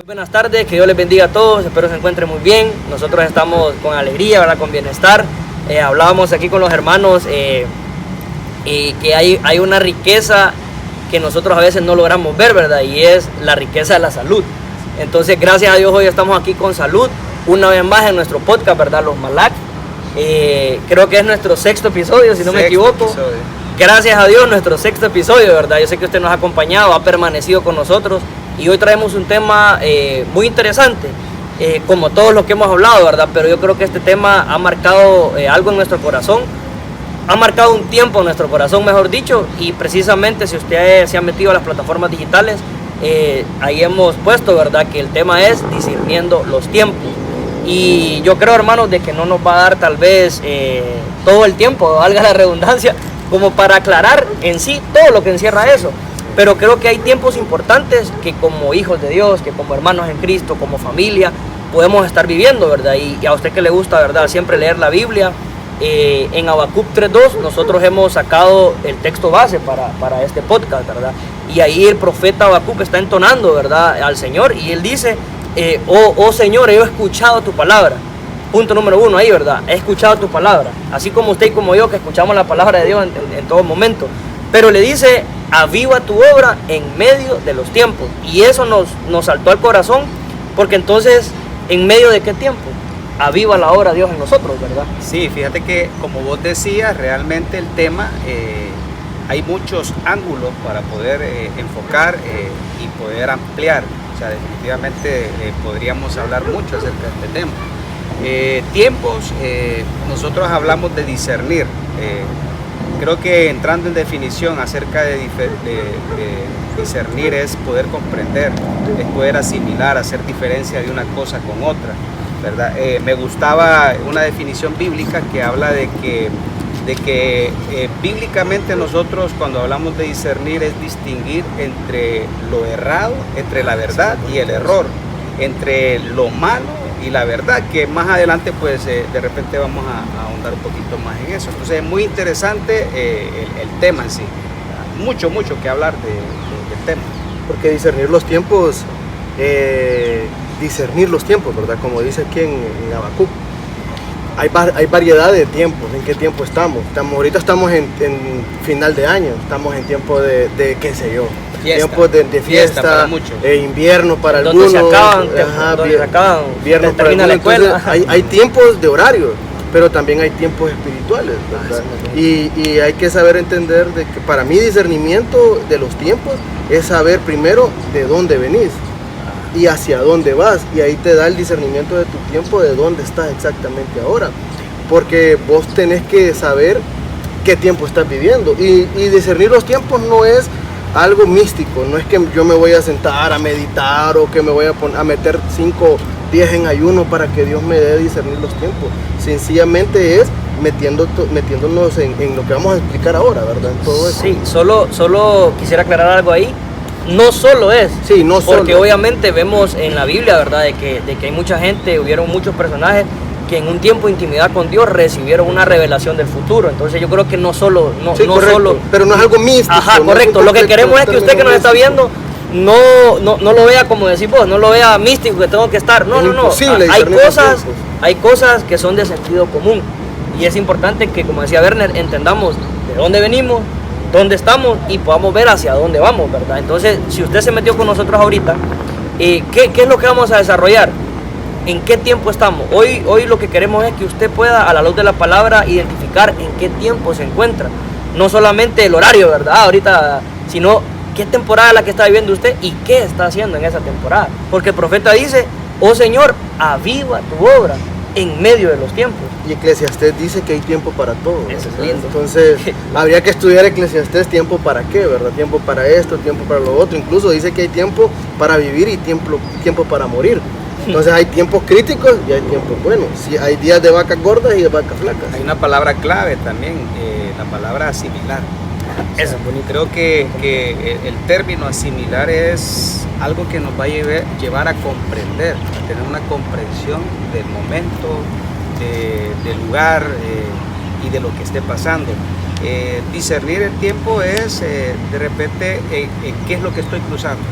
Buenas tardes, que Dios les bendiga a todos, espero se encuentren muy bien. Nosotros estamos con alegría, ¿verdad? Con bienestar. Hablábamos aquí con los hermanos y que hay una riqueza que nosotros a veces no logramos ver, ¿verdad? Y es la riqueza de la salud. Entonces, gracias a Dios, hoy estamos aquí con salud, una vez más en nuestro podcast, ¿verdad? Los Malak. Creo que es nuestro sexto episodio, si no me equivoco. Episodio. Gracias a Dios, nuestro sexto episodio, ¿verdad? Yo sé que usted nos ha acompañado, ha permanecido con nosotros. Y hoy traemos un tema muy interesante, como todos los que hemos hablado, ¿verdad? Pero yo creo que este tema ha marcado algo en nuestro corazón, ha marcado un tiempo en nuestro corazón, mejor dicho, y precisamente si usted se ha metido a las plataformas digitales, ahí hemos puesto, ¿verdad? Que el tema es discerniendo los tiempos. Y yo creo, hermanos, de que no nos va a dar tal vez todo el tiempo, valga la redundancia, como para aclarar en sí todo lo que encierra eso. Pero creo que hay tiempos importantes que como hijos de Dios, que como hermanos en Cristo, como familia, podemos estar viviendo, ¿verdad? Y a usted que le gusta, ¿verdad? Siempre leer la Biblia, en Habacuc 3:2 nosotros hemos sacado el texto base para este podcast, ¿verdad? Y ahí el profeta Habacuc está entonando, ¿verdad? Al Señor, y él dice, oh Señor, yo he escuchado tu palabra. Punto número 1 ahí, ¿verdad? He escuchado tu palabra. Así como usted y como yo, que escuchamos la palabra de Dios en todo momento. Pero le dice, aviva tu obra en medio de los tiempos. Y eso nos saltó al corazón, porque entonces, ¿en medio de qué tiempo? Aviva la obra de Dios en nosotros, ¿verdad? Sí, fíjate que, como vos decías, realmente el tema, hay muchos ángulos para poder enfocar y poder ampliar. O sea, definitivamente podríamos hablar mucho acerca de este tema. Tiempos, nosotros hablamos de discernir. Creo que entrando en definición acerca de discernir es poder comprender, es poder asimilar, hacer diferencia de una cosa con otra, ¿verdad? Me gustaba una definición bíblica que habla de que bíblicamente nosotros cuando hablamos de discernir es distinguir entre lo errado, entre la verdad y el error, entre lo malo y la verdad, que más adelante pues de repente vamos a ahondar un poquito más en eso. Entonces es muy interesante el tema en sí, mucho que hablar del tema. Porque discernir los tiempos, ¿verdad? Como dice aquí en Habacuc, hay variedad de tiempos. ¿En qué tiempo estamos? Ahorita estamos en final de año, estamos en tiempo de qué sé yo, tiempos de fiesta para muchos, invierno para donde algunos, se acaban, invierno para termina la escuela. Hay tiempos de horario, pero también hay tiempos espirituales, ¿verdad? Y hay que saber entender de que para mí discernimiento de los tiempos es saber primero de dónde venís y hacia dónde vas, y ahí te da el discernimiento de tu tiempo, de dónde estás exactamente ahora, porque vos tenés que saber qué tiempo estás viviendo, y discernir los tiempos no es algo místico, no es que yo me voy a sentar a meditar o que me voy a meter 5 días en ayuno para que Dios me dé discernir los tiempos. Sencillamente es metiéndonos en lo que vamos a explicar ahora, ¿verdad? En todo eso. Sí, solo quisiera aclarar algo ahí. No solo es, sí, no solo. Porque obviamente vemos en la Biblia, ¿verdad? De que hay mucha gente, hubieron muchos personajes que en un tiempo de intimidad con Dios recibieron una revelación del futuro. Entonces yo creo que no solo, pero no es algo místico. Ajá, correcto. Lo que queremos es que usted que nos está viendo no lo vea como decís vos, no lo vea místico que tengo que estar. No. Hay cosas que son de sentido común. Y es importante que, como decía Werner, entendamos de dónde venimos, dónde estamos y podamos ver hacia dónde vamos, ¿verdad? Entonces, si usted se metió con nosotros ahorita, ¿qué es lo que vamos a desarrollar? ¿En qué tiempo estamos? Hoy lo que queremos es que usted pueda, a la luz de la palabra, identificar en qué tiempo se encuentra. No solamente el horario, ¿verdad? Ahorita, sino qué temporada es la que está viviendo usted y qué está haciendo en esa temporada. Porque el profeta dice, oh Señor, aviva tu obra en medio de los tiempos. Y Eclesiastés dice que hay tiempo para todo. Eso es lindo. Entonces, habría que estudiar Eclesiastés, tiempo para qué, ¿verdad? Tiempo para esto, tiempo para lo otro. Incluso dice que hay tiempo para vivir y tiempo para morir. Entonces hay tiempos críticos y hay tiempos buenos. Sí, hay días de vacas gordas y de vacas flacas. Hay una palabra clave también, la palabra asimilar. Eso es bonito. Creo que el término asimilar es algo que nos va a llevar a comprender, a tener una comprensión del momento, del lugar y de lo que esté pasando. Discernir el tiempo es de repente qué es lo que estoy cruzando.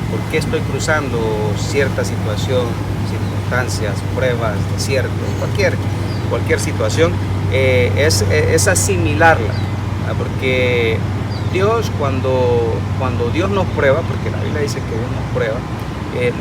por qué estoy cruzando cierta situación, circunstancias, pruebas, desiertos, cualquier situación, es asimilarla, ¿verdad? Porque Dios, cuando Dios nos prueba, porque la Biblia dice que Dios nos prueba,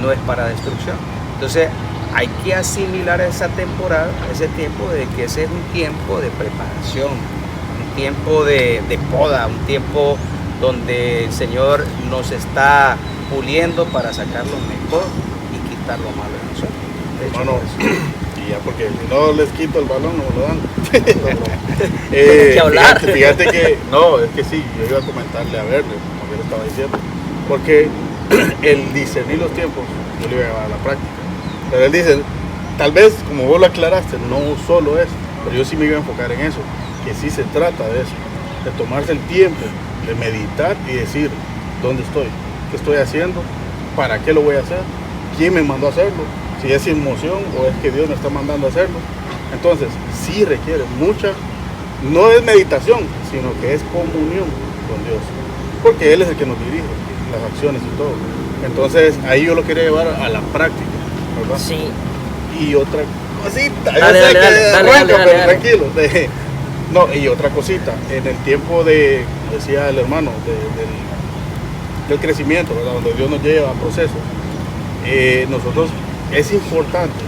no es para destrucción. Entonces hay que asimilar esa temporada, ese tiempo, de que ese es un tiempo de preparación, un tiempo de poda, un tiempo donde el Señor nos está puliendo para sacar lo mejor y quitar lo malo de nosotros. De hecho, Hermano, y ya porque si no les quito el balón, no me lo dan. Tienes que hablar. Fíjate que, no, es que sí, yo iba a comentarle a verle, como yo le estaba diciendo, porque el discernir los tiempos, yo le iba a llevar a la práctica. Pero él dice, tal vez, como vos lo aclaraste, no solo eso, pero yo sí me iba a enfocar en eso, que sí se trata de eso, de tomarse el tiempo, de meditar y decir, ¿dónde estoy? ¿Qué estoy haciendo? ¿Para qué lo voy a hacer? ¿Quién me mandó a hacerlo? Si es emoción o es que Dios me está mandando a hacerlo. Entonces, sí requiere mucha, no es meditación, sino que es comunión con Dios, porque Él es el que nos dirige las acciones y todo. Entonces, ahí yo lo quería llevar a la práctica, ¿verdad? Sí. Y otra cosita, Dale, yo sé dale, que dale, arranca, dale, pero dale. tranquilo. No, y otra cosita, en el tiempo de, decía el hermano, del crecimiento, ¿verdad? Donde Dios nos lleva a procesos, nosotros es importante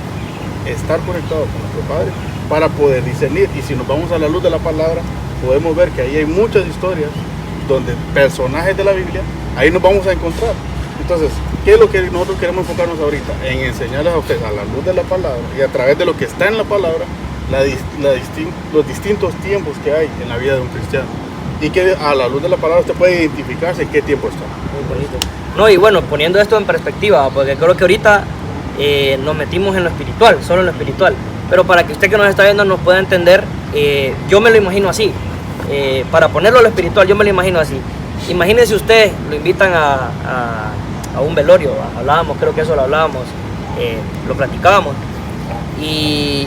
estar conectados con nuestro Padre para poder discernir. Y si nos vamos a la luz de la palabra, podemos ver que ahí hay muchas historias donde personajes de la Biblia, ahí nos vamos a encontrar. Entonces, ¿qué es lo que nosotros queremos enfocarnos ahorita? En enseñarles a ustedes a la luz de la palabra y a través de lo que está en la palabra, los distintos tiempos que hay en la vida de un cristiano. Y que a la luz de la palabra usted puede identificarse en qué tiempo está. Muy bonito. No, y bueno, poniendo esto en perspectiva, porque creo que ahorita nos metimos en lo espiritual, solo en lo espiritual. Pero para que usted que nos está viendo nos pueda entender, yo me lo imagino así. Para ponerlo a lo espiritual, yo me lo imagino así. Imagínense usted, lo invitan a un velorio, hablábamos, creo que eso lo hablábamos, lo platicábamos. Y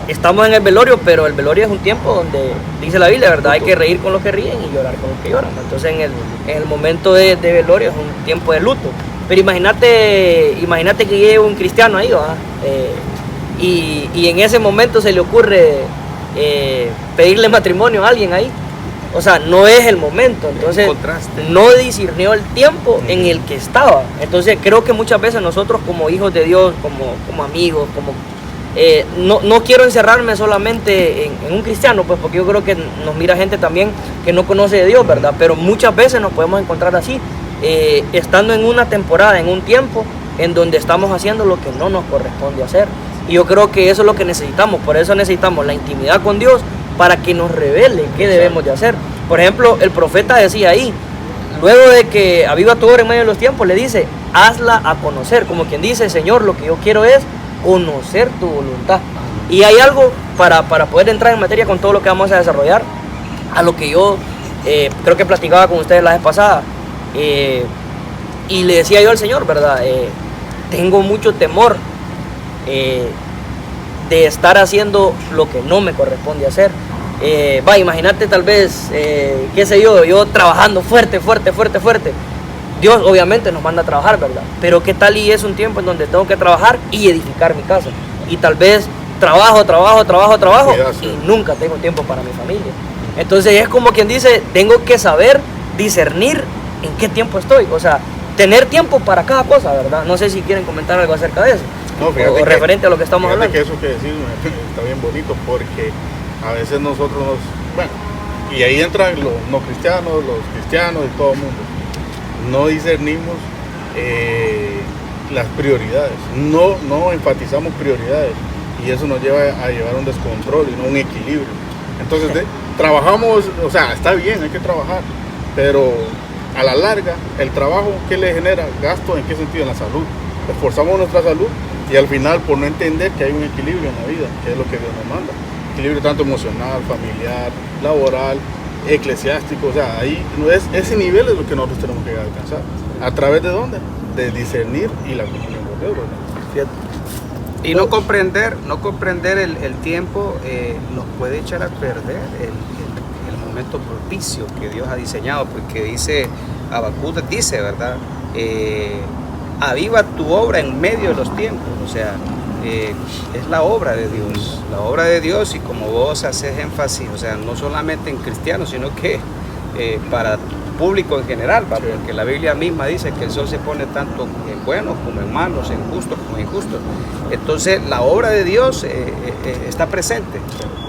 estamos en el velorio, pero el velorio es un tiempo donde, dice la Biblia, ¿verdad? Hay que reír con los que ríen y llorar con los que lloran. Entonces en el momento de velorio es un tiempo de luto. Pero imagínate que llegue un cristiano ahí, ¿verdad? Y en ese momento se le ocurre pedirle matrimonio a alguien ahí. O sea, no es el momento, entonces no discernió el tiempo en el que estaba. Entonces creo que muchas veces nosotros como hijos de Dios, como amigos, no quiero encerrarme solamente en un cristiano, pues porque yo creo que nos mira gente también que no conoce de Dios, ¿verdad? Pero muchas veces nos podemos encontrar así, estando en una temporada, en un tiempo en donde estamos haciendo lo que no nos corresponde hacer. Y yo creo que eso es lo que necesitamos, por eso necesitamos la intimidad con Dios, para que nos revele qué debemos de hacer. Por ejemplo, el profeta decía ahí, luego de que aviva tu obra en medio de los tiempos, le dice, hazla a conocer, como quien dice, Señor, lo que yo quiero es conocer tu voluntad. Y hay algo para poder entrar en materia con todo lo que vamos a desarrollar, a lo que yo creo que platicaba con ustedes la vez pasada, y le decía yo al Señor, ¿verdad? Tengo mucho temor de estar haciendo lo que no me corresponde hacer. Imagínate tal vez, qué sé yo trabajando fuerte. Dios obviamente nos manda a trabajar, ¿verdad? Pero qué tal y es un tiempo en donde tengo que trabajar y edificar mi casa. Y tal vez trabajo y nunca tengo tiempo para mi familia. Entonces es como quien dice, tengo que saber discernir en qué tiempo estoy. O sea, tener tiempo para cada cosa, ¿verdad? No sé si quieren comentar algo acerca de eso. No, o referente a lo que estamos hablando. Que eso que decir está bien bonito, porque a veces nosotros y ahí entran los no cristianos, los cristianos y todo el mundo, no discernimos las prioridades, no enfatizamos prioridades, y eso nos lleva a llevar un descontrol y no un equilibrio. Entonces trabajamos, o sea, está bien, hay que trabajar, pero a la larga el trabajo, ¿qué le genera? Gasto, ¿en qué sentido? En la salud. Esforzamos nuestra salud y al final, por no entender que hay un equilibrio en la vida, que es lo que Dios nos manda, equilibrio tanto emocional, familiar, laboral, eclesiástico, o sea, ahí ese nivel es lo que nosotros tenemos que alcanzar. ¿A través de dónde? De discernir y la comunión con Dios, ¿verdad? Y no comprender el tiempo nos puede echar a perder el momento propicio que Dios ha diseñado, porque dice, Habacuc dice, ¿verdad? aviva tu obra en medio de los tiempos. O sea, es la obra de Dios, y como vos haces énfasis, o sea, no solamente en cristianos, sino que para público en general, ¿va? Porque la Biblia misma dice que el sol se pone tanto en buenos como en malos, en justos como en injustos. Entonces la obra de Dios está presente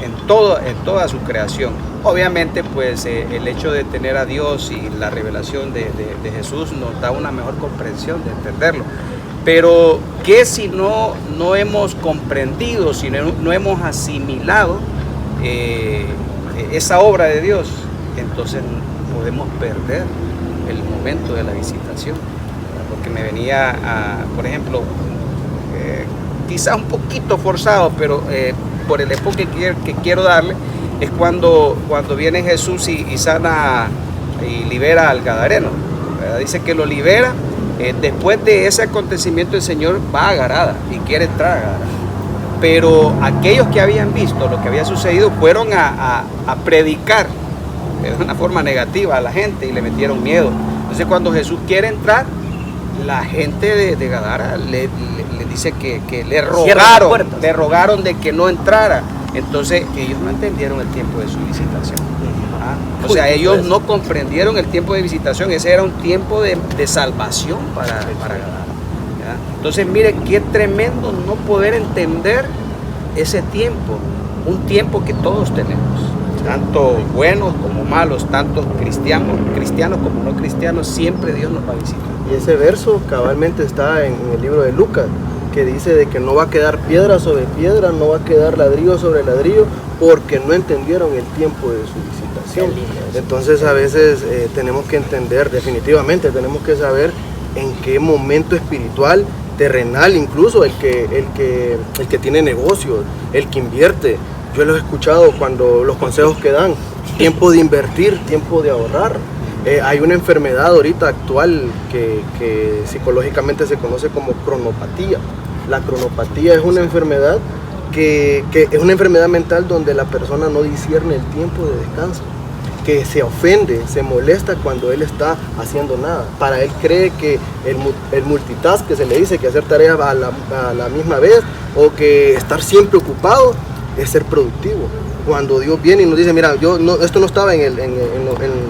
en toda su creación. Obviamente pues el hecho de tener a Dios y la revelación de Jesús nos da una mejor comprensión de entenderlo. Pero ¿qué si no hemos comprendido, si no hemos asimilado esa obra de Dios? Entonces podemos perder el momento de la visitación. Porque me venía, por ejemplo, quizás un poquito forzado, pero por el enfoque que quiero darle, es cuando viene Jesús y sana y libera al gadareno, ¿verdad? Dice que lo libera. Después de ese acontecimiento el Señor va a Gadara y quiere entrar a Gadara. Pero aquellos que habían visto lo que había sucedido fueron a predicar de una forma negativa a la gente y le metieron miedo. Entonces cuando Jesús quiere entrar, la gente de Gadara le dice que le rogaron de que no entrara. Entonces ellos no entendieron el tiempo de su visitación. O sea, ellos no comprendieron el tiempo de visitación. Ese era un tiempo de salvación para Gadara. Entonces mire qué tremendo no poder entender ese tiempo. Un tiempo que todos tenemos, tanto buenos como malos, tanto cristianos como no cristianos, siempre Dios nos va a visitar. Y ese verso cabalmente está en el libro de Lucas, que dice de que no va a quedar piedra sobre piedra, no va a quedar ladrillo sobre ladrillo, porque no entendieron el tiempo de su visitación. Entonces a veces tenemos que entender, definitivamente tenemos que saber en qué momento espiritual, terrenal, incluso el que tiene negocios, el que invierte. Yo lo he escuchado cuando los consejos que dan, tiempo de invertir, tiempo de ahorrar. Hay una enfermedad ahorita actual que psicológicamente se conoce como cronopatía. La cronopatía es una enfermedad que es una enfermedad mental donde la persona no discierne el tiempo de descanso, que se ofende, se molesta cuando él está haciendo nada. Para él cree que el multitask, que se le dice que hacer tareas a la misma vez, o que estar siempre ocupado es ser productivo. Cuando Dios viene y nos dice, mira, esto no estaba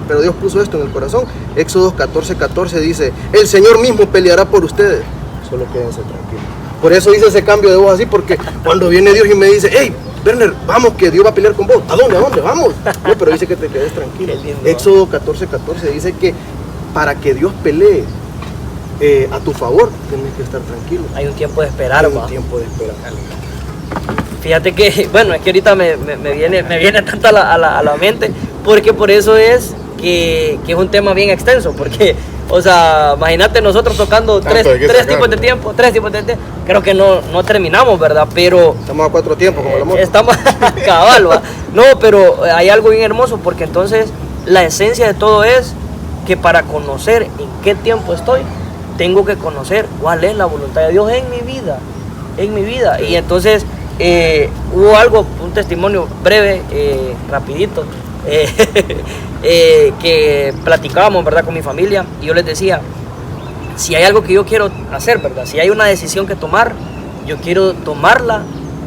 pero Dios puso esto en el corazón. Éxodo 14:14 dice, el Señor mismo peleará por ustedes, solo quédense tranquilos. Por eso hice ese cambio de voz así, porque cuando viene Dios y me dice, hey, Werner, vamos, que Dios va a pelear con vos. ¿A dónde? Vamos. No, pero dice que te quedes tranquilo. Éxodo 14:14 dice que para que Dios pelee a tu favor, tienes que estar tranquilo. Hay un tiempo de esperar. Hay un tiempo de esperar. Fíjate que, bueno, es que ahorita me viene tanto a la mente, porque por eso es que es un tema bien extenso, porque, o sea, imagínate nosotros tocando tres tipos de tiempo, creo que no terminamos, ¿verdad? Pero estamos a 4 tiempos, como la moto. Estamos cabal, ¿va? No, pero hay algo bien hermoso, porque entonces la esencia de todo es que para conocer en qué tiempo estoy, tengo que conocer cuál es la voluntad de Dios en mi vida. Y entonces hubo un testimonio breve, rapidito, que platicábamos, ¿verdad?, con mi familia, y yo les decía, si hay algo que yo quiero hacer, ¿verdad?, si hay una decisión que tomar, yo quiero tomarla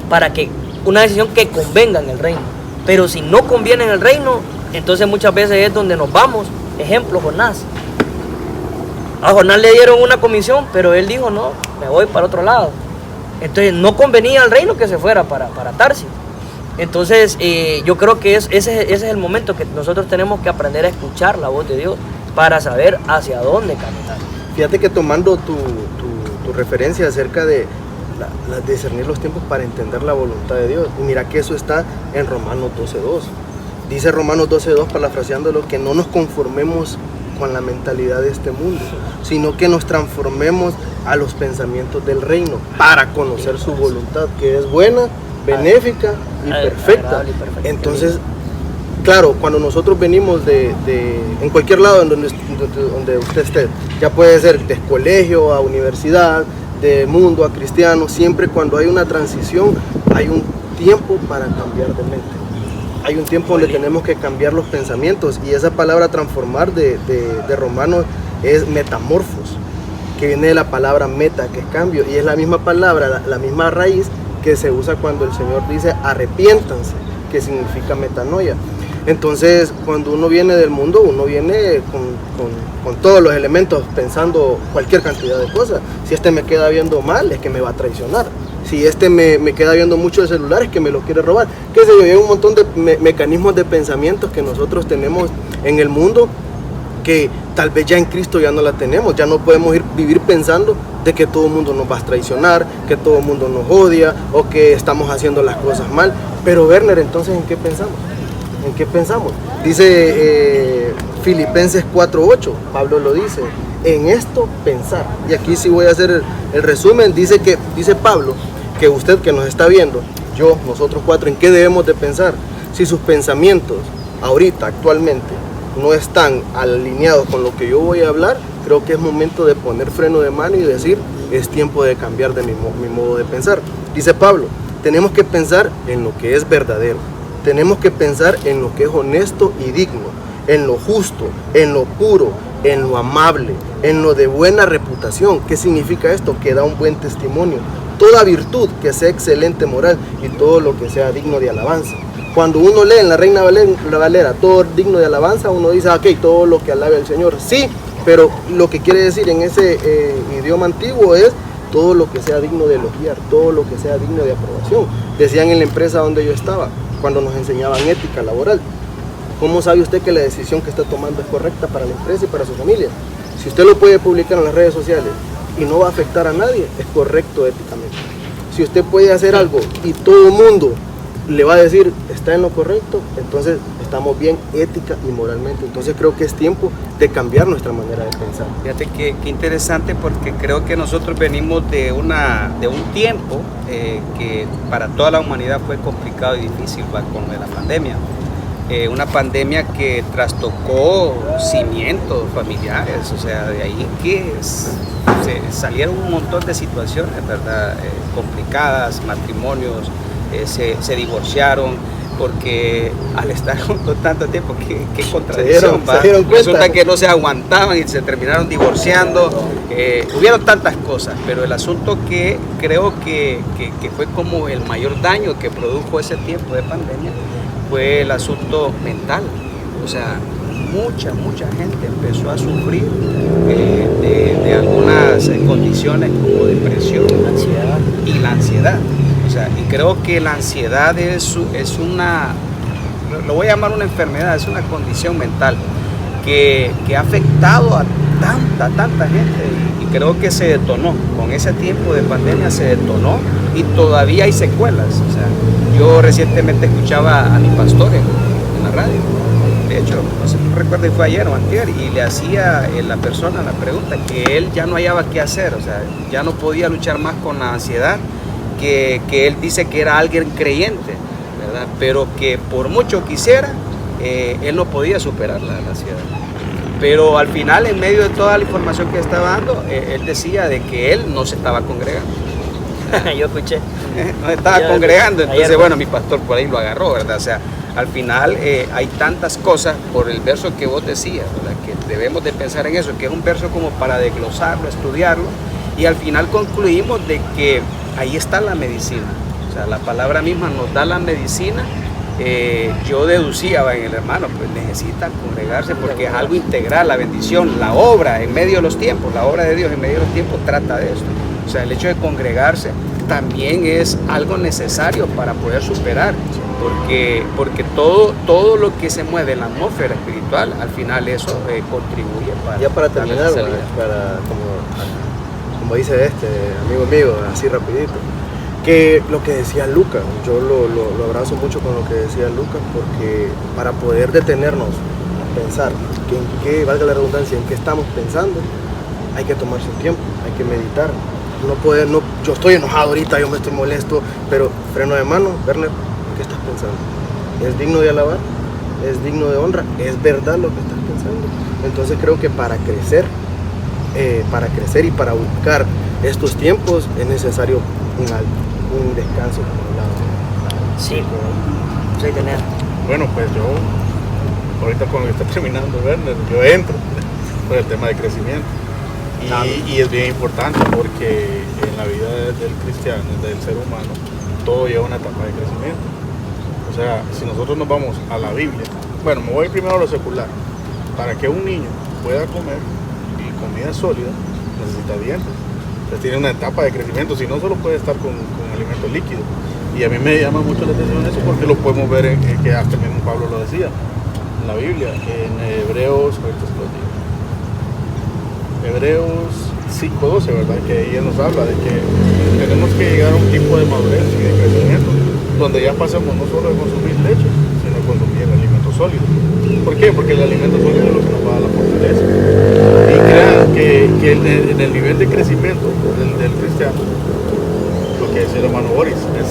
para que una decisión que convenga en el reino. Pero si no conviene en el reino, entonces muchas veces es donde nos vamos. Ejemplo, Jonás. A Jonás le dieron una comisión, pero él dijo, no, me voy para otro lado. Entonces no convenía al reino que se fuera para Tarsis. Entonces yo creo que ese es el momento que nosotros tenemos que aprender a escuchar la voz de Dios para saber hacia dónde caminar. Fíjate que tomando tu referencia acerca de discernir los tiempos para entender la voluntad de Dios, y mira que eso está en Romanos 12:2. Dice Romanos 12:2, parafraseándolo, que no nos conformemos con la mentalidad de este mundo, sino que nos transformemos a los pensamientos del reino para conocer su voluntad, que es buena, benéfica y perfecta. Entonces, claro, cuando nosotros venimos en cualquier lado donde usted esté, ya puede ser de colegio a universidad, de mundo a cristiano, siempre cuando hay una transición, hay un tiempo para cambiar de mente. Hay un tiempo donde tenemos que cambiar los pensamientos, y esa palabra transformar de Romanos es metamorfos, que viene de la palabra meta, que es cambio, y es la misma palabra, la misma raíz que se usa cuando el Señor dice arrepiéntanse, que significa metanoia. Entonces, cuando uno viene del mundo, uno viene con todos los elementos pensando cualquier cantidad de cosas. Si este me queda viendo mal, es que me va a traicionar. Si este me queda viendo mucho el celular, es que me lo quiere robar. Qué sé yo, hay un montón de mecanismos de pensamientos que nosotros tenemos en el mundo que tal vez ya en Cristo ya no la tenemos. Ya no podemos vivir pensando de que todo el mundo nos va a traicionar, que todo el mundo nos odia o que estamos haciendo las cosas mal. Pero Werner, entonces, ¿en qué pensamos? ¿En qué pensamos? Dice Filipenses 4:8, Pablo lo dice, en esto pensar. Y aquí sí voy a hacer el resumen. Dice Pablo que usted que nos está viendo, yo, nosotros cuatro, ¿en qué debemos de pensar? Si sus pensamientos ahorita, actualmente, no están alineados con lo que yo voy a hablar, creo que es momento de poner freno de mano y decir, es tiempo de cambiar de mi modo de pensar. Dice Pablo, tenemos que pensar en lo que es verdadero. Tenemos que pensar en lo que es honesto y digno, en lo justo, en lo puro, en lo amable, en lo de buena reputación. ¿Qué significa esto? Que da un buen testimonio. Toda virtud que sea excelente moral y todo lo que sea digno de alabanza. Cuando uno lee en la Reina Valera todo digno de alabanza, uno dice, ok, todo lo que alabe al Señor. Sí, pero lo que quiere decir en ese idioma antiguo es todo lo que sea digno de elogiar, todo lo que sea digno de aprobación. Decían en la empresa donde yo estaba, cuando nos enseñaban ética laboral, ¿cómo sabe usted que la decisión que está tomando es correcta para la empresa y para su familia? Si usted lo puede publicar en las redes sociales y no va a afectar a nadie, es correcto éticamente. Si usted puede hacer algo y todo el mundo le va a decir está en lo correcto, entonces estamos bien ética y moralmente. Entonces creo que es tiempo de cambiar nuestra manera de pensar. Fíjate qué interesante, porque creo que nosotros venimos de un tiempo que para toda la humanidad fue complicado y difícil, con lo de la pandemia. Una pandemia que trastocó cimientos familiares, o sea, de ahí que salieron un montón de situaciones, ¿verdad? Complicadas, matrimonios se divorciaron, porque al estar juntos tanto tiempo, qué contradicción, resulta que no se aguantaban y se terminaron divorciando. Hubieron tantas cosas, pero el asunto que creo que fue como el mayor daño que produjo ese tiempo de pandemia fue el asunto mental. O sea, mucha gente empezó a sufrir de algunas condiciones como depresión, ansiedad y la ansiedad. O sea, y creo que la ansiedad es una, lo voy a llamar una enfermedad, es una condición mental que ha afectado a tanta gente, y creo que se detonó, con ese tiempo de pandemia se detonó y todavía hay secuelas. O sea, yo recientemente escuchaba a mi pastor en la radio, de hecho, no recuerdo si fue ayer o antier, y le hacía la persona la pregunta que él ya no hallaba qué hacer, o sea, ya no podía luchar más con la ansiedad, que él dice que era alguien creyente, ¿verdad? Pero que por mucho quisiera, él no podía superar la ansiedad. Pero al final, en medio de toda la información que estaba dando, él decía de que él no se estaba congregando. Yo escuché. No se estaba congregando, entonces bueno, mi pastor por ahí lo agarró, ¿verdad? O sea, al final hay tantas cosas por el verso que vos decías, ¿verdad? Que debemos de pensar en eso, que es un verso como para desglosarlo, estudiarlo, y al final concluimos de que ahí está la medicina. O sea, la palabra misma nos da la medicina. Yo deducía en el hermano, pues necesita congregarse porque es algo integral, la bendición, la obra en medio de los tiempos, la obra de Dios en medio de los tiempos trata de esto. O sea, el hecho de congregarse también es algo necesario para poder superar, porque todo lo que se mueve en la atmósfera espiritual, al final eso contribuye para... Ya para terminar, como dice amigo mío, así rapidito, que lo que decía Lucas, yo lo abrazo mucho con lo que decía Lucas, porque para poder detenernos a pensar en qué, valga la redundancia, en qué estamos pensando, hay que tomarse un tiempo, hay que meditar. Yo estoy enojado ahorita, yo me estoy molesto, pero freno de mano, Werner, ¿en qué estás pensando? ¿Es digno de alabar? ¿Es digno de honra? ¿Es verdad lo que estás pensando? Entonces creo que para crecer y para buscar estos tiempos es necesario un descanso por un lado. Sí, soy tener. Bueno, pues yo, ahorita con lo que está terminando Werner, yo entro por el tema de crecimiento. Y es bien importante porque en la vida del cristiano, del ser humano, todo lleva una etapa de crecimiento. O sea, si nosotros nos vamos a la Biblia, bueno, me voy primero a lo secular. Para que un niño pueda comer comida sólida, necesita dientes. Entonces tiene una etapa de crecimiento, si no solo puede estar con alimentos líquidos. Y a mí me llama mucho la atención eso porque lo podemos ver que hasta el mismo Pablo lo decía en la Biblia, en Hebreos 5:12, ¿verdad? Que ahí él nos habla de que tenemos que llegar a un tipo de madurez y de crecimiento donde ya pasemos no solo de consumir leche, sino de consumir alimentos sólidos. ¿Por qué? Porque el alimento sólido es lo que nos va a dar la fortaleza. Y crean que en el nivel de crecimiento del cristiano, lo que decía el hermano Boris, es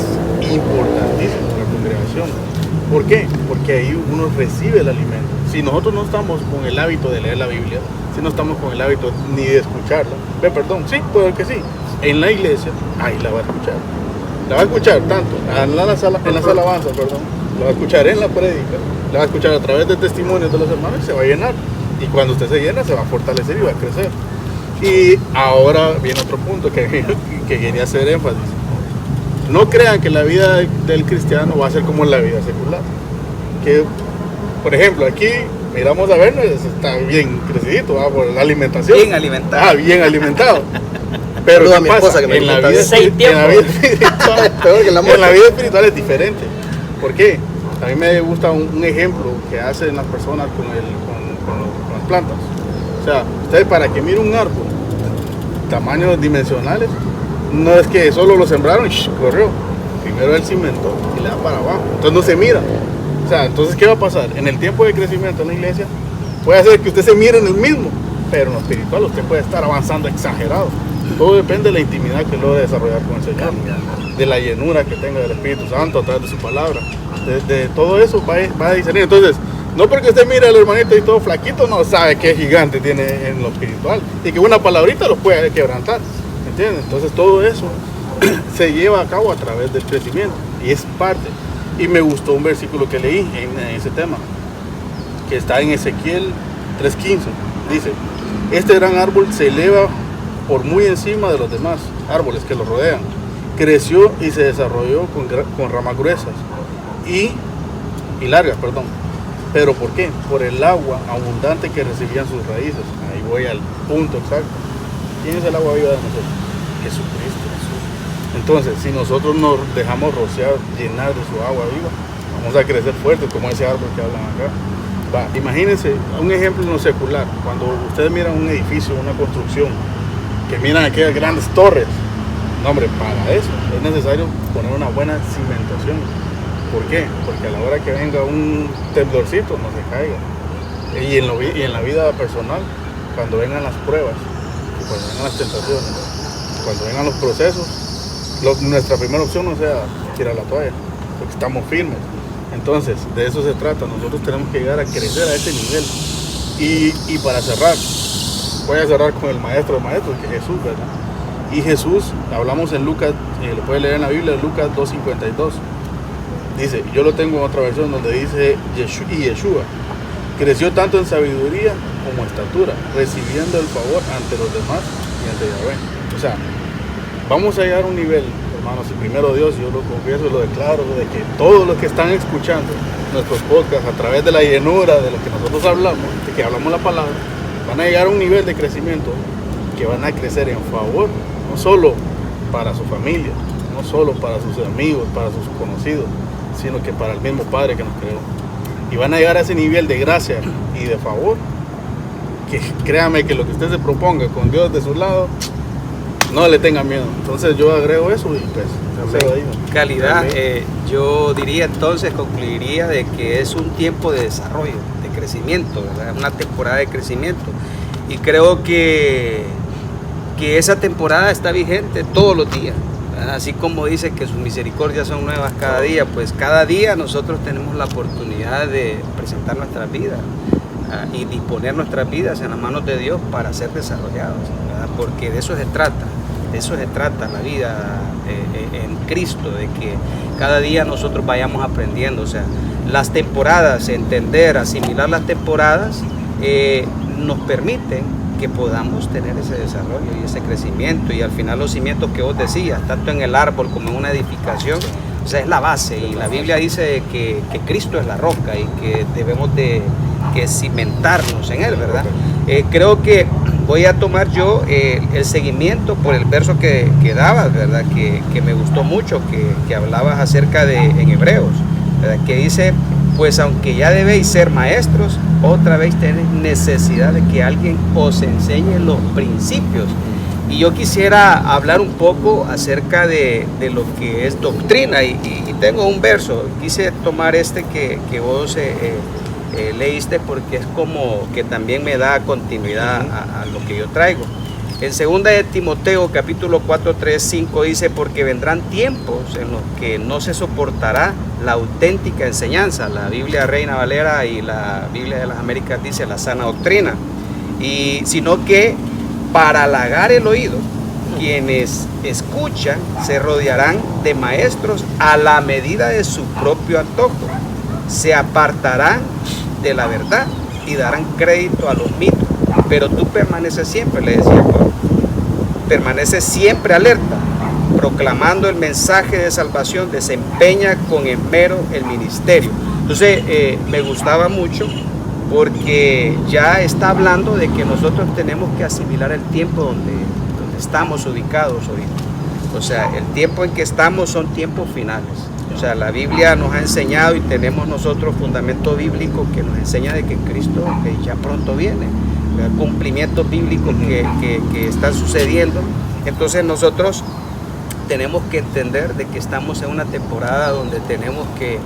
importantísimo la congregación. ¿Por qué? Porque ahí uno recibe el alimento. Si nosotros no estamos con el hábito de leer la Biblia, si no estamos con el hábito ni de escucharla, sí, puede que sí, en la iglesia, ahí la va a escuchar. La va a escuchar tanto en las alabanzas, la va a escuchar en la prédica, la va a escuchar a través de testimonios de los hermanos y se va a llenar. Y cuando usted se llena, se va a fortalecer y va a crecer. Y ahora viene otro punto que quería hacer énfasis. No crean que la vida del cristiano va a ser como la vida secular. Que, por ejemplo, aquí miramos a Werner, está bien crecidito, por la alimentación. Bien alimentado. Bien alimentado. Pero ¿qué pasa? En la vida espiritual es diferente. ¿Por qué? A mí me gusta un ejemplo que hacen las personas con las plantas. O sea, ustedes para que miren un árbol, tamaños dimensionales, no es que solo lo sembraron y corrió. Primero el cimento y le da para abajo. Entonces no se mira. O sea, entonces ¿qué va a pasar? En el tiempo de crecimiento en la iglesia, puede ser que usted se mire en el mismo, pero en lo espiritual usted puede estar avanzando exagerado. Todo depende de la intimidad que logre desarrollar con el Señor, de la llenura que tenga del Espíritu Santo a través de su palabra. De todo eso va a discernir. Entonces, no porque usted mire al hermanito y todo flaquito, no sabe qué gigante tiene en lo espiritual y que una palabrita lo puede quebrantar. ¿Entiendes? Entonces, todo eso se lleva a cabo a través del crecimiento y es parte. Y me gustó un versículo que leí en ese tema, que está en Ezequiel 3:15. Dice: este gran árbol se eleva por muy encima de los demás árboles que lo rodean. Creció y se desarrolló con ramas gruesas y largas, perdón. ¿Pero por qué? Por el agua abundante que recibían sus raíces. Ahí voy al punto exacto. ¿Quién es el agua viva de nosotros? Jesucristo. Entonces, si nosotros nos dejamos rociar, llenar de su agua viva, vamos a crecer fuertes como ese árbol que hablan acá. Imagínense un ejemplo en lo secular. Cuando ustedes miran un edificio, una construcción, que miran aquellas grandes torres, no, hombre, para eso es necesario poner una buena cimentación. ¿Por qué? Porque a la hora que venga un temblorcito no se caiga. Y en la vida personal, cuando vengan las pruebas, cuando vengan las tentaciones, cuando vengan los procesos, nuestra primera opción no sea tirar la toalla, porque estamos firmes. Entonces, de eso se trata. Nosotros tenemos que llegar a crecer a ese nivel. Y para cerrar, voy a cerrar con el maestro de maestros, que es Jesús, ¿verdad? Y Jesús, hablamos en Lucas, lo puede leer en la Biblia, Lucas 2:52. Dice, yo lo tengo en otra versión donde dice, y Yeshua creció tanto en sabiduría como estatura, recibiendo el favor ante los demás y ante Yahvé. O sea, vamos a llegar a un nivel, hermanos, y primero Dios, yo lo confieso y lo declaro, de que todos los que están escuchando nuestros podcasts a través de la llenura de lo que nosotros hablamos, de que hablamos la palabra, van a llegar a un nivel de crecimiento que van a crecer en favor, no solo para su familia, no solo para sus amigos, para sus conocidos, sino que para el mismo Padre que nos creó. Y van a llegar a ese nivel de gracia y de favor, que créame que lo que usted se proponga con Dios de su lado, no le tenga miedo. Entonces yo agrego eso y pues calidad. Yo diría entonces, concluiría de que es un tiempo de desarrollo, de crecimiento, ¿verdad? Una temporada de crecimiento. Y creo que esa temporada está vigente todos los días. Así como dice que sus misericordias son nuevas cada día, pues cada día nosotros tenemos la oportunidad de presentar nuestras vidas y disponer nuestras vidas en las manos de Dios para ser desarrollados, ¿verdad? Porque de eso se trata la vida en Cristo, de que cada día nosotros vayamos aprendiendo. O sea, las temporadas, entender, asimilar las temporadas nos permiten que podamos tener ese desarrollo y ese crecimiento, y al final los cimientos que vos decías, tanto en el árbol como en una edificación, o sea, es la base, y la Biblia dice que Cristo es la roca y que debemos de cimentarnos en él, ¿verdad? Creo que voy a tomar yo el seguimiento por el verso que dabas, ¿verdad? Que me gustó mucho, que hablabas acerca de en Hebreos, ¿verdad? Que dice, pues aunque ya debéis ser maestros, otra vez tenéis necesidad de que alguien os enseñe los principios. Y yo quisiera hablar un poco acerca de lo que es doctrina, y tengo un verso, quise tomar que vos leíste, porque es como que también me da continuidad a lo que yo traigo. En 2 de Timoteo capítulo 4, 3, 5 dice, porque vendrán tiempos en los que no se soportará la auténtica enseñanza. La Biblia Reina Valera y la Biblia de las Américas dice la sana doctrina, sino que para halagar el oído, quienes escuchan se rodearán de maestros a la medida de su propio antojo, se apartarán de la verdad y darán crédito a los mitos. Pero tú permaneces siempre, le decía Pablo, permanece siempre alerta, proclamando el mensaje de salvación, desempeña con esmero el ministerio. Entonces me gustaba mucho, porque ya está hablando de que nosotros tenemos que asimilar el tiempo donde estamos ubicados ahorita. O sea, el tiempo en que estamos son tiempos finales. O sea, la Biblia nos ha enseñado, y tenemos nosotros fundamento bíblico que nos enseña de que Cristo ya pronto viene. Cumplimientos bíblicos que están sucediendo. Entonces nosotros tenemos que entender de que estamos en una temporada donde tenemos que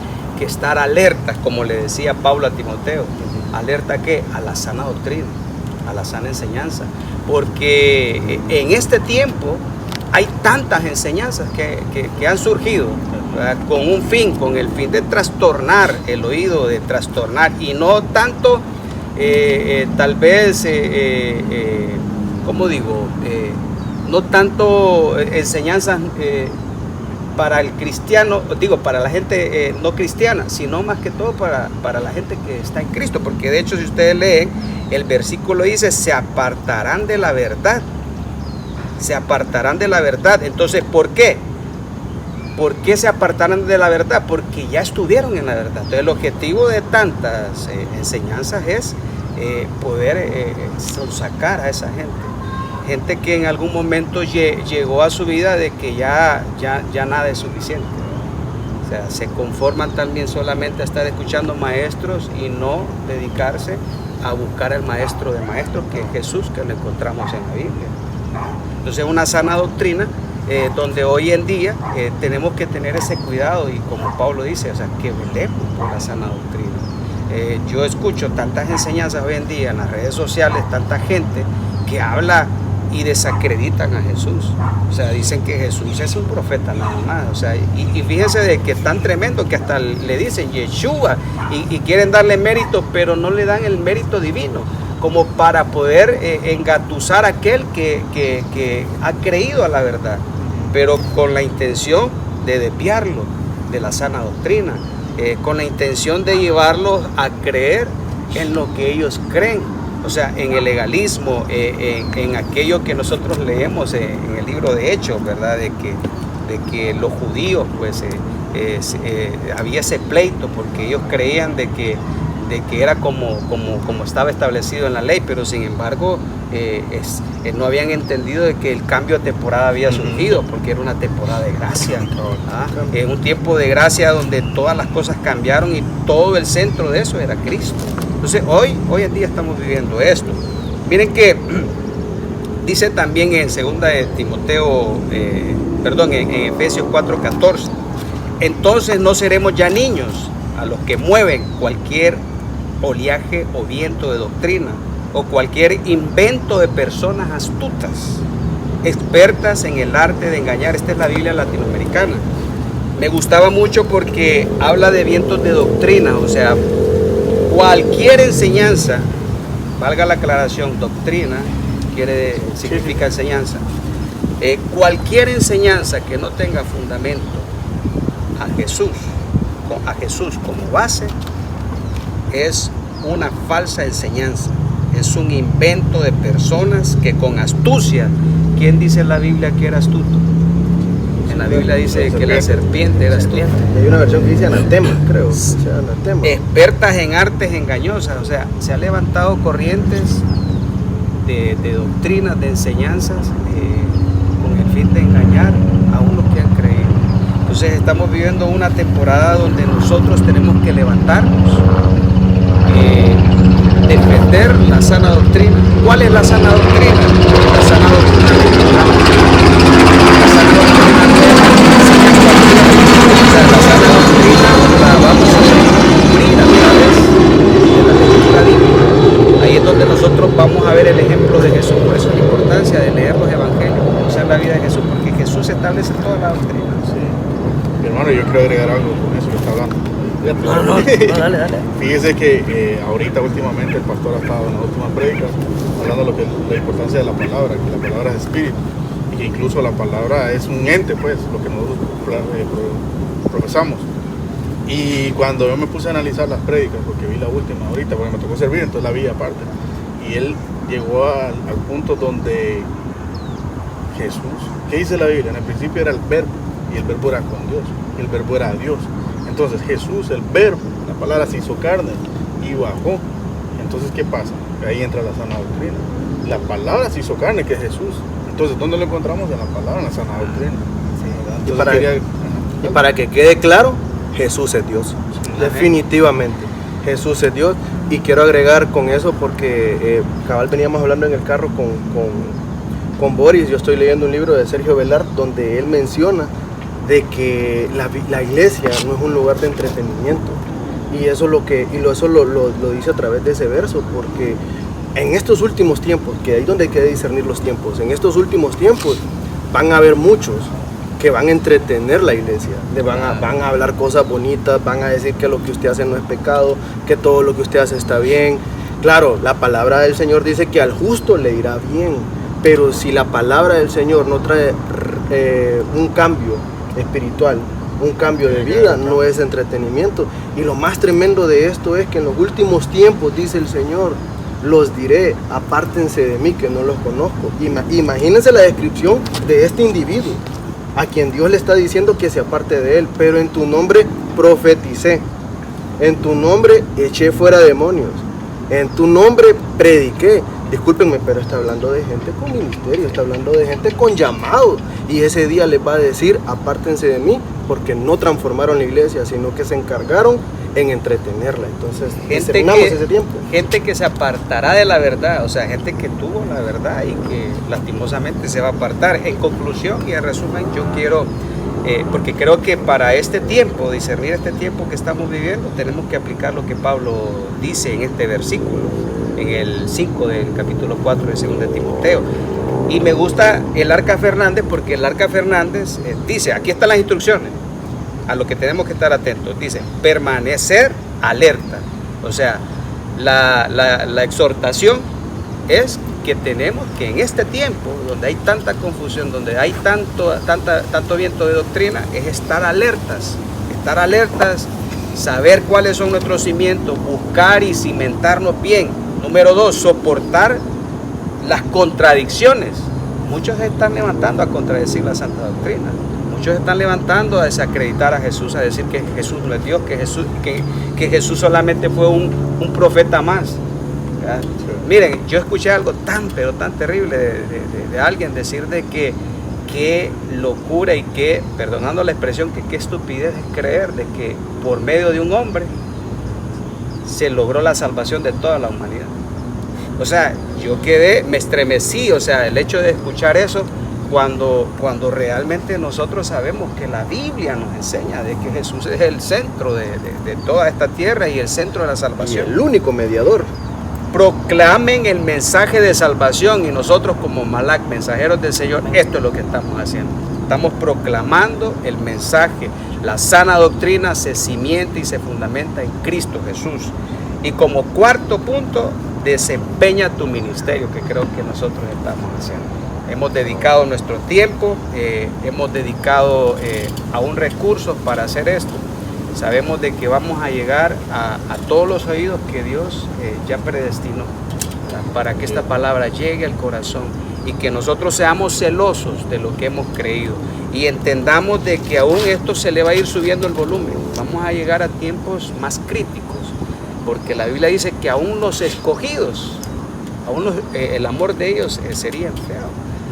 estar alertas, como le decía Pablo a Timoteo. ¿Alerta qué? A la sana doctrina, a la sana enseñanza. Porque en este tiempo hay tantas enseñanzas que han surgido, ¿verdad? Con un fin, con el fin de trastornar el oído, de trastornar, y no tanto tal vez, ¿cómo digo? No tanto enseñanzas para el cristiano, digo, para la gente no cristiana, sino más que todo para la gente que está en Cristo, porque de hecho si ustedes leen, el versículo dice, se apartarán de la verdad, se apartarán de la verdad. Entonces, ¿por qué? ¿Por qué se apartarán de la verdad? Porque ya estuvieron en la verdad. Entonces el objetivo de tantas enseñanzas es poder sacar a esa gente que en algún momento llegó a su vida de que ya nada es suficiente. O sea, se conforman también solamente a estar escuchando maestros y no dedicarse a buscar el maestro de maestros, que es Jesús, que lo encontramos en la Biblia. Entonces una sana doctrina, donde hoy en día tenemos que tener ese cuidado, y como Pablo dice, o sea, que velemos por la sana doctrina. Yo escucho tantas enseñanzas hoy en día en las redes sociales, tanta gente que habla y desacreditan a Jesús. O sea, dicen que Jesús es un profeta nada más. O sea, y fíjense de que es tan tremendo que hasta le dicen Yeshua y quieren darle mérito, pero no le dan el mérito divino, como para poder engatusar a aquel que ha creído a la verdad, pero con la intención de desviarlo de la sana doctrina, con la intención de llevarlos a creer en lo que ellos creen. O sea, en el legalismo, en aquello que nosotros leemos en el libro de Hechos, ¿verdad? De que los judíos, pues, había ese pleito, porque ellos creían de que era como estaba establecido en la ley, pero sin embargo no habían entendido de que el cambio de temporada había surgido, porque era una temporada de gracia, en un tiempo de gracia donde todas las cosas cambiaron y todo el centro de eso era Cristo. Entonces hoy en día estamos viviendo esto. Miren que dice también en 2 de Timoteo, en Efesios 4:14, entonces no seremos ya niños a los que mueven cualquier oleaje o viento de doctrina o cualquier invento de personas astutas, expertas en el arte de engañar. Esta es la Biblia latinoamericana. Me gustaba mucho porque habla de vientos de doctrina, o sea, cualquier enseñanza, valga la aclaración, doctrina significa enseñanza. Cualquier enseñanza que no tenga fundamento a Jesús como base, es una falsa enseñanza, es un invento de personas que con astucia, ¿quién dice en la Biblia que era astuto? En la Biblia dice que la serpiente era astuta. Hay una versión que dice anatema, creo. Anatema. Expertas en artes engañosas, o sea, se han levantado corrientes de doctrinas, de enseñanzas, con el fin de engañar a unos que han creído. Entonces estamos viviendo una temporada donde nosotros tenemos que levantarnos, defender la sana doctrina. ¿Cuál es la sana doctrina? La sana doctrina bíblica. La sana doctrina la sana doctrina la vamos a descubrir a través de la lectura bíblica. Ahí es donde nosotros vamos a ver el ejemplo de Jesús. Por eso la importancia de leer los evangelios, conocer la vida de Jesús, porque Jesús establece toda la doctrina. Sí. Mi hermano, yo quiero agregar algo con eso que está hablando. No, dale. Fíjese que ahorita últimamente el pastor ha estado en las últimas prédicas hablando de la importancia de la palabra, que la palabra es espíritu y que incluso la palabra es un ente, pues, lo que nosotros profesamos. Y cuando yo me puse a analizar las prédicas, porque vi la última ahorita, porque me tocó servir, entonces la vi aparte, y él llegó al punto donde Jesús, ¿qué dice la Biblia? En el principio era el verbo, y el verbo era con Dios, y el verbo era Dios. Entonces Jesús, el verbo, la palabra se hizo carne y bajó. Entonces, ¿qué pasa? Ahí entra la sana doctrina. La palabra se hizo carne, que es Jesús. Entonces, ¿dónde lo encontramos? En la palabra, en la sana doctrina. Y para que quede claro, Jesús es Dios. Definitivamente. Jesús es Dios. Y quiero agregar con eso porque cabal veníamos hablando en el carro con Boris. Yo estoy leyendo un libro de Sergio Velar donde él menciona de que la iglesia no es un lugar de entretenimiento. Y eso lo dice a través de ese verso, porque en estos últimos tiempos, que ahí donde hay que discernir los tiempos, en estos últimos tiempos van a haber muchos que van a entretener la iglesia, van a hablar cosas bonitas, van a decir que lo que usted hace no es pecado, que todo lo que usted hace está bien. Claro, la palabra del Señor dice que al justo le irá bien, pero si la palabra del Señor no trae un cambio espiritual, un cambio de vida, no es entretenimiento. Y lo más tremendo de esto es que en los últimos tiempos, dice el Señor, los diré, apártense de mí que no los conozco. Imagínense la descripción de este individuo a quien Dios le está diciendo que se aparte de él. Pero en tu nombre profeticé, en tu nombre eché fuera demonios, en tu nombre prediqué. Discúlpenme, pero está hablando de gente con ministerio, está hablando de gente con llamado. Y ese día les va a decir, apártense de mí, porque no transformaron la iglesia, sino que se encargaron en entretenerla. Entonces, ese tiempo. Gente que se apartará de la verdad, o sea, gente que tuvo la verdad y que lastimosamente se va a apartar. En conclusión y en resumen, yo quiero, porque creo que para este tiempo, discernir este tiempo que estamos viviendo, tenemos que aplicar lo que Pablo dice en este versículo, en el 5 del capítulo 4 de 2 de Timoteo. Y me gusta el Arca Fernández porque el Arca Fernández dice, aquí están las instrucciones a lo que tenemos que estar atentos. Dice, permanecer alerta. O sea, la exhortación es que tenemos que en este tiempo, donde hay tanta confusión, donde hay tanto viento de doctrina, es estar alertas, saber cuáles son nuestros cimientos, buscar y cimentarnos bien. Número 2, soportar las contradicciones. Muchos se están levantando a contradecir la santa doctrina. Muchos se están levantando a desacreditar a Jesús, a decir que Jesús no es Dios, que Jesús solamente fue un profeta más. ¿Verdad? Miren, yo escuché algo pero tan terrible de alguien decir de que qué locura y qué, perdonando la expresión, que qué estupidez es creer de que por medio de un hombre se logró la salvación de toda la humanidad. O sea, me estremecí, o sea, el hecho de escuchar eso cuando realmente nosotros sabemos que la Biblia nos enseña de que Jesús es el centro de toda esta tierra y el centro de la salvación. Y el único mediador. Proclamen el mensaje de salvación y nosotros como Malak, mensajeros del Señor, esto es lo que estamos haciendo. Estamos proclamando el mensaje. La sana doctrina se cimienta y se fundamenta en Cristo Jesús. Y como cuarto punto, desempeña tu ministerio, que creo que nosotros estamos haciendo. Hemos dedicado nuestro tiempo, hemos dedicado aún recursos para hacer esto. Sabemos de que vamos a llegar a todos los oídos que Dios ya predestinó. correcta para que esta palabra llegue al corazón y que nosotros seamos celosos de lo que hemos creído y entendamos de que aún esto se le va a ir subiendo el volumen. Vamos a llegar a tiempos más críticos, porque la Biblia dice que aún los escogidos, el amor de ellos sería enfriado.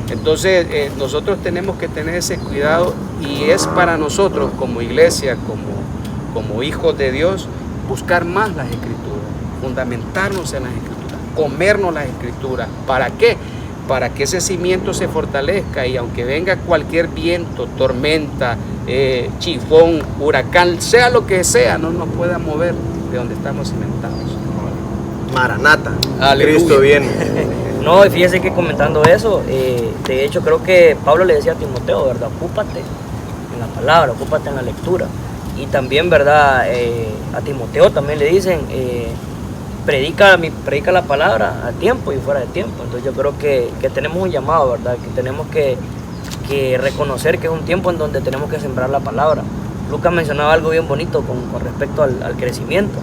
Entonces nosotros tenemos que tener ese cuidado, y es para nosotros como iglesia, como hijos de Dios, buscar más las Escrituras, fundamentarnos en las Escrituras, comernos las Escrituras. ¿Para qué? Para que ese cimiento se fortalezca, y aunque venga cualquier viento, tormenta, chifón, huracán, sea lo que sea, no nos pueda mover de donde estamos cimentados. Maranata, Aleluya. Cristo viene. No, y fíjese que comentando eso, de hecho creo que Pablo le decía a Timoteo, ¿verdad? Ocúpate en la palabra, ocúpate en la lectura. Y también, ¿verdad? A Timoteo también le dicen, predica la palabra a tiempo y fuera de tiempo. Entonces yo creo que tenemos un llamado, ¿verdad? Que tenemos que reconocer que es un tiempo en donde tenemos que sembrar la palabra. Lucas mencionaba algo bien bonito con respecto al crecimiento,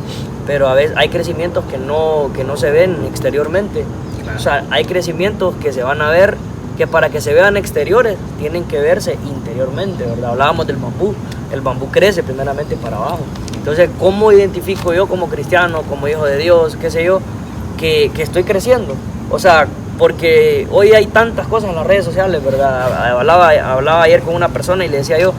pero a veces hay crecimientos que no se ven exteriormente. Claro. O sea, hay crecimientos que se van a ver, que para que se vean exteriores tienen que verse interiormente, ¿verdad? Hablábamos del bambú. El bambú crece primeramente para abajo. Entonces, ¿cómo identifico yo como cristiano, como hijo de Dios, qué sé yo, que estoy creciendo? O sea, porque hoy hay tantas cosas en las redes sociales, ¿verdad? Hablaba ayer con una persona y le decía yo,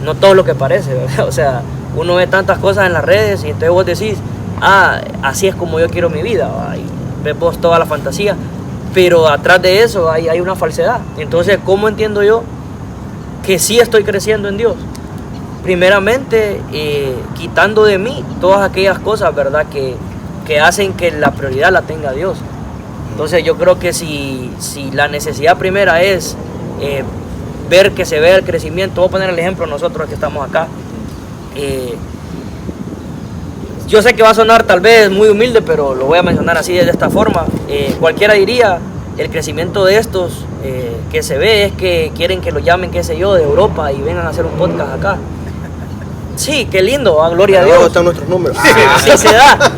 no todo lo que parece, ¿verdad? O sea, uno ve tantas cosas en las redes y entonces vos decís, así es como yo quiero mi vida, ¿verdad? Y ves vos toda la fantasía, pero atrás de eso hay una falsedad. Entonces, ¿cómo entiendo yo que sí estoy creciendo en Dios? Primeramente, quitando de mí todas aquellas cosas, ¿verdad? Que hacen que la prioridad la tenga Dios. Entonces yo creo que si la necesidad primera es ver que se vea el crecimiento, voy a poner el ejemplo nosotros que estamos acá. Yo sé que va a sonar tal vez muy humilde, pero lo voy a mencionar así de esta forma. Cualquiera diría, el crecimiento de estos que se ve es que quieren que lo llamen, qué sé yo, de Europa y vengan a hacer un podcast acá. Sí, qué lindo, gloria a Dios. Están nuestros números.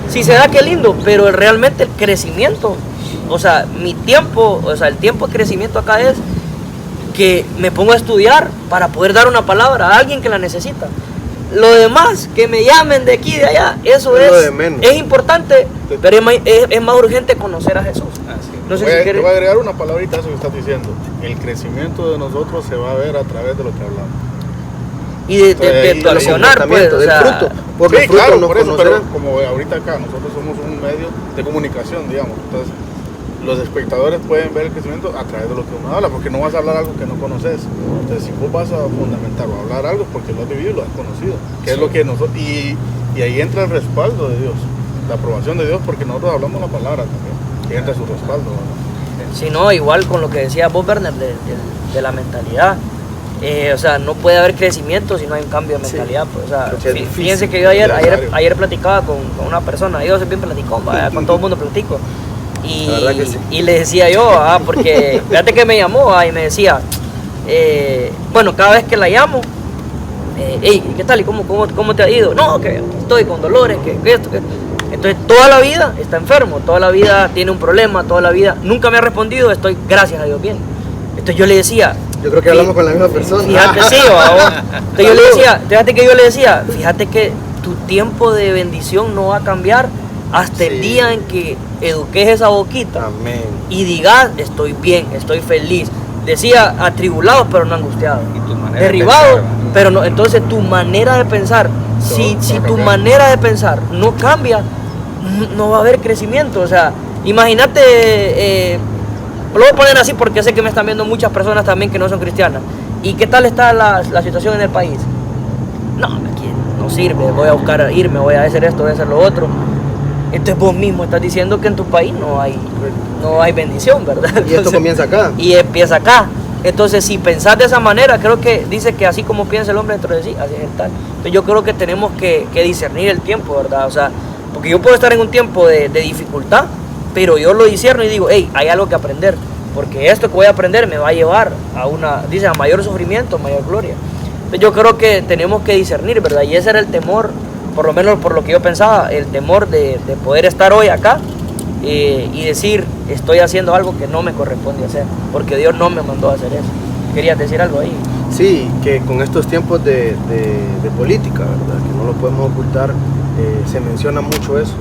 Si se da, qué lindo, pero realmente el crecimiento, o sea, el tiempo de crecimiento acá es que me pongo a estudiar para poder dar una palabra a alguien que la necesita. Lo demás, que me llamen de aquí y de allá, eso es importante, pero es más urgente conocer a Jesús. No sé si te voy a agregar una palabrita a eso que estás diciendo. El crecimiento de nosotros se va a ver a través de lo que hablamos. Y de tu accionar, pues, o sea, del fruto. Por sí, claro, por eso, pero como ahorita acá, nosotros somos un medio de comunicación, digamos. Entonces, los espectadores pueden ver el crecimiento a través de lo que uno habla, porque no vas a hablar algo que no conoces. Entonces, si vos vas a fundamentar o a hablar algo porque lo has vivido, lo has conocido, que es lo que nosotros, y ahí entra el respaldo de Dios, la aprobación de Dios, porque nosotros hablamos la palabra también, y entra su respaldo, ¿verdad? Si no, igual con lo que decía Bob Werner de la mentalidad. O sea, no puede haber crecimiento si no hay un cambio de mentalidad. Pues, o sea, fíjense que yo ayer platicaba con una persona, yo soy bien platicón, con todo el mundo platico. Y le decía yo, porque fíjate que me llamó y me decía, bueno, cada vez que la llamo, hey, ¿qué tal? ¿Y cómo te ha ido? No, que estoy con dolores, que esto, que... Entonces toda la vida está enfermo, toda la vida tiene un problema, toda la vida nunca me ha respondido, estoy gracias a Dios bien. Entonces yo le decía, yo creo que hablamos con la misma persona. Fíjate, sí, entonces yo le decía, fíjate que tu tiempo de bendición no va a cambiar hasta el día en que eduques esa boquita. Amén. Y digas, estoy bien, estoy feliz. Decía, atribulados pero no angustiados. Derribados, pero no. Entonces tu manera de pensar, si tu manera de pensar no cambia, no va a haber crecimiento. O sea, imagínate, lo voy a poner así porque sé que me están viendo muchas personas también que no son cristianas. ¿Y qué tal está la situación en el país? No, aquí no sirve, voy a buscar irme, voy a hacer esto, voy a hacer lo otro. Entonces vos mismo estás diciendo que en tu país no hay bendición, ¿verdad? Entonces, y esto comienza acá. Y empieza acá. Entonces, si pensás de esa manera, creo que dice que así como piensa el hombre dentro de sí, así es el tal. Entonces yo creo que tenemos que discernir el tiempo, ¿verdad? O sea, porque yo puedo estar en un tiempo de dificultad, pero yo lo discierno y digo, hey, hay algo que aprender, porque esto que voy a aprender me va a llevar a mayor sufrimiento, mayor gloria. Entonces yo creo que tenemos que discernir, ¿verdad? Y ese era el temor, por lo menos por lo que yo pensaba, el temor de poder estar hoy acá y decir, estoy haciendo algo que no me corresponde hacer, porque Dios no me mandó a hacer eso. ¿Querías decir algo ahí? Sí, que con estos tiempos de política, ¿verdad? Que no lo podemos ocultar, se menciona mucho eso.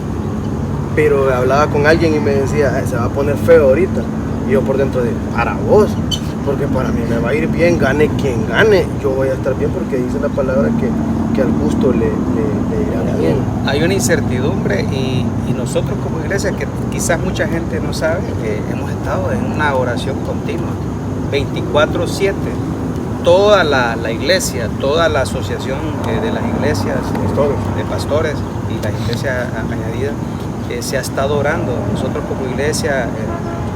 Pero hablaba con alguien y me decía, se va a poner feo ahorita. Y yo por dentro de, para vos, porque para mí me va a ir bien, gane quien gane, yo voy a estar bien, porque dice la palabra que al justo le irá bien. Hay una incertidumbre y nosotros como iglesia, que quizás mucha gente no sabe, hemos estado en una oración continua, 24/7. Toda la iglesia, toda la asociación de las iglesias, de pastores y las iglesias añadidas, se ha estado orando. Nosotros como iglesia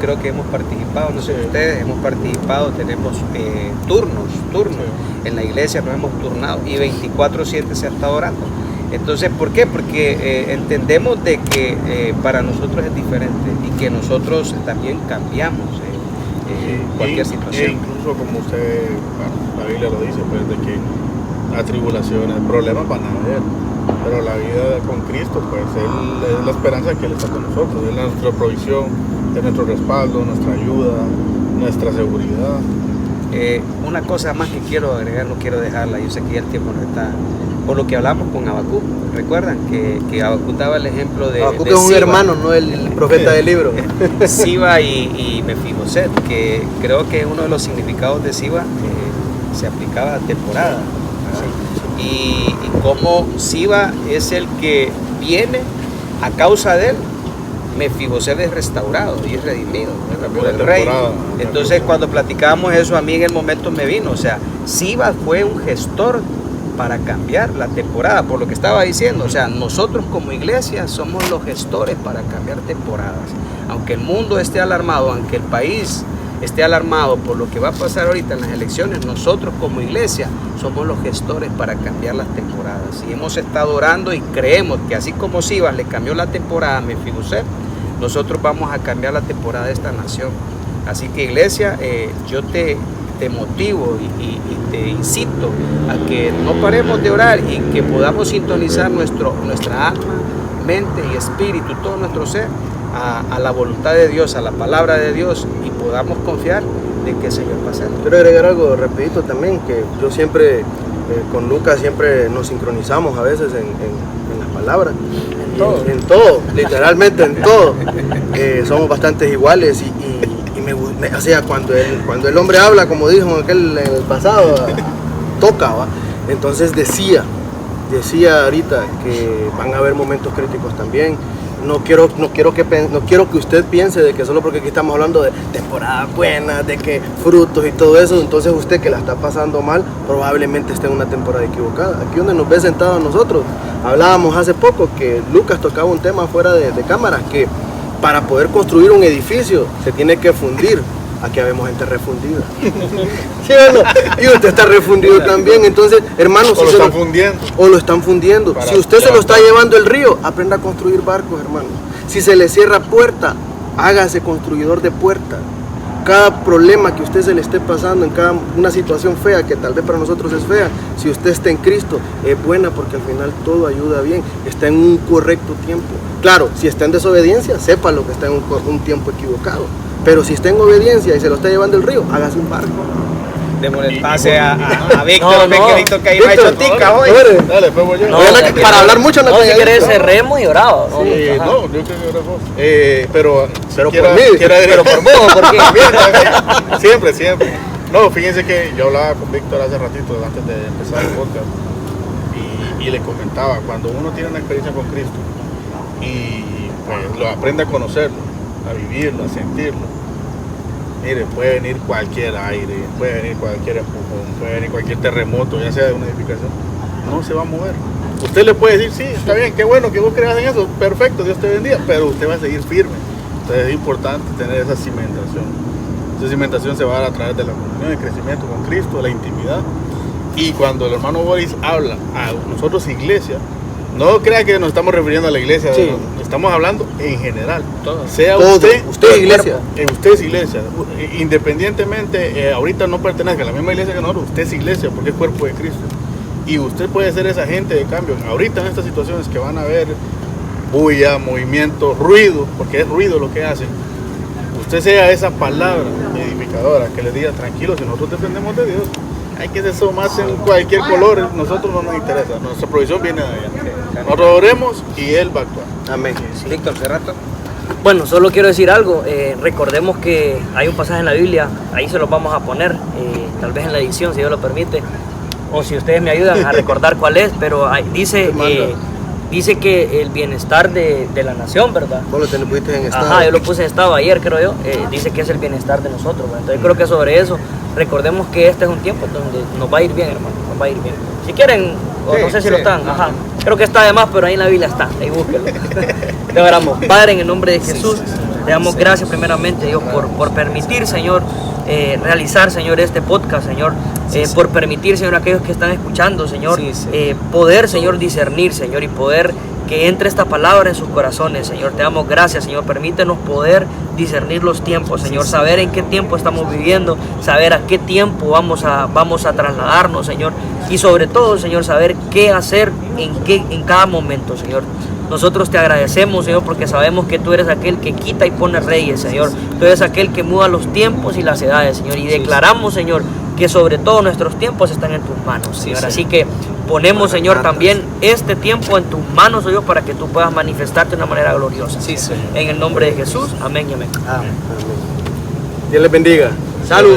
creo que hemos participado, no sé ustedes, hemos participado, tenemos turnos en la iglesia, nos hemos turnado y 24/7 se ha estado orando. Entonces, ¿por qué? Porque entendemos de que para nosotros es diferente y que nosotros también cambiamos cualquier situación. Incluso como usted, la Biblia lo dice, pues de que las tribulaciones, problemas van a haber, pero la vida con Cristo, pues Él es la esperanza que Él está con nosotros, Él es nuestra provisión, es nuestro respaldo, nuestra ayuda, nuestra seguridad. Una cosa más que quiero agregar, no quiero dejarla, yo sé que ya el tiempo no está, por lo que hablamos con Habacuc, recuerdan que Habacuc daba el ejemplo de Habacuc es un Siba, hermano, no el profeta del libro. Siba y Mefiboset, que creo que uno de los significados de Siba se aplicaba a temporada. Y como Siba es el que viene a causa de él, Mefiboset es restaurado y es redimido, ¿verdad? Por el rey. Entonces cuando platicábamos eso, a mí en el momento me vino, o sea, Siba fue un gestor para cambiar la temporada, por lo que estaba diciendo, o sea, nosotros como iglesia somos los gestores para cambiar temporadas. Aunque el mundo esté alarmado, aunque el país esté alarmado por lo que va a pasar ahorita en las elecciones, nosotros como iglesia somos los gestores para cambiar las temporadas. Y hemos estado orando y creemos que así como Siba le cambió la temporada a Mefiboset, nosotros vamos a cambiar la temporada de esta nación. Así que iglesia, yo te motivo y te incito a que no paremos de orar y que podamos sintonizar nuestra alma, mente y espíritu, todo nuestro ser, a la voluntad de Dios, a la palabra de Dios, y podamos confiar de que el Señor va a hacer. Quiero agregar algo rapidito también, que yo siempre, con Lucas siempre nos sincronizamos a veces en las palabras. En todo, literalmente en todo. Somos bastante iguales y o sea, cuando el hombre habla, como dijo en el pasado, toca, ¿va? Entonces decía ahorita que van a haber momentos críticos también. No quiero que usted piense de que solo porque aquí estamos hablando de temporadas buenas, de que frutos y todo eso, entonces usted que la está pasando mal, probablemente esté en una temporada equivocada. Aquí donde nos ve sentados nosotros, hablábamos hace poco que Lucas tocaba un tema fuera de cámaras, que para poder construir un edificio se tiene que fundir. Aquí habemos gente refundida. ¿Sí o no? Y usted está refundido también. Entonces, hermanos, o lo están fundiendo. Si usted se lo está llevando el río, aprenda a construir barcos, hermanos. Si se le cierra puerta, hágase construidor de puerta. Cada problema que usted se le esté pasando, en cada una situación fea, que tal vez para nosotros es fea, si usted está en Cristo, es buena, porque al final todo ayuda bien, está en un correcto tiempo. Claro, si está en desobediencia, sepa lo que está en un tiempo equivocado. Pero si está en obediencia y se lo está llevando el río, hágase un barco. Démosle pase a Víctor, que Víctor que ahí me ha hecho tica hoy. Dale, pues voy yo. No, para hablar mucho no si querés cerremos y oramos. No, yo creo que oramos. Pero por mí, pero por vos, porque siempre. No, fíjense que yo hablaba con Víctor hace ratito, antes de empezar el podcast, y le comentaba, cuando uno tiene una experiencia con Cristo y pues lo aprende a conocerlo, a vivirlo, a sentirlo, mire, puede venir cualquier aire, puede venir cualquier empujón, puede venir cualquier terremoto, ya sea de una edificación, no se va a mover. Usted le puede decir, sí, está bien, qué bueno que vos creas en eso, perfecto, Dios te bendiga, pero usted va a seguir firme. Entonces es importante tener esa cimentación. Esa cimentación se va a dar a través de la comunión, el crecimiento con Cristo, la intimidad. Y cuando el hermano Boris habla a nosotros iglesia, no crea que nos estamos refiriendo a la iglesia, sí. No, estamos hablando en general. Sea usted es iglesia. Usted es iglesia. Independientemente, ahorita no pertenezca a la misma iglesia que nosotros, usted es iglesia porque es cuerpo de Cristo. Y usted puede ser esa gente de cambio. Ahorita en estas situaciones que van a haber bulla, movimiento, ruido, porque es ruido lo que hacen. Usted sea esa palabra edificadora que le diga tranquilo, si nosotros dependemos de Dios, hay que eso más en cualquier color, nosotros no nos interesa, nuestra provisión viene de allá. Nosotros oremos y Él va a actuar. Amén. Víctor Cerrato. Bueno, solo quiero decir algo, recordemos que hay un pasaje en la Biblia, ahí se los vamos a poner, tal vez en la edición si Dios lo permite, o si ustedes me ayudan a recordar cuál es, pero dice que el bienestar de la nación, ¿verdad? Vos lo pusiste en estado. Ajá, yo lo puse en estado ayer, creo yo. Dice que es el bienestar de nosotros, ¿verdad? Entonces creo que sobre eso, recordemos que este es un tiempo donde nos va a ir bien, hermano, nos va a ir bien. Si quieren, o no sé si lo están, ajá. Creo que está de más, pero ahí en la Biblia está, ahí búsquenlo. Le oramos. Padre, en el nombre de Jesús, le damos gracias primeramente, Dios, por permitir, Señor, realizar, Señor, este podcast, Señor, por permitir, Señor, a aquellos que están escuchando, Señor, poder, Señor, discernir, Señor, y poder que entre esta palabra en sus corazones, Señor. Te damos gracias, Señor. Permítenos poder discernir los tiempos, Señor. Saber en qué tiempo estamos viviendo, saber a qué tiempo vamos a trasladarnos, Señor. Y sobre todo, Señor, saber qué hacer en cada momento, Señor. Nosotros te agradecemos, Señor, porque sabemos que tú eres aquel que quita y pone reyes, Señor. Tú eres aquel que muda los tiempos y las edades, Señor. Y declaramos, Señor, que sobre todo nuestros tiempos están en tus manos, Señor. Así que ponemos, Señor, también este tiempo en tus manos, Dios, para que tú puedas manifestarte de una manera gloriosa. Sí, Señor. En el nombre de Jesús, amén y amén. Amén. Dios les bendiga. Salud.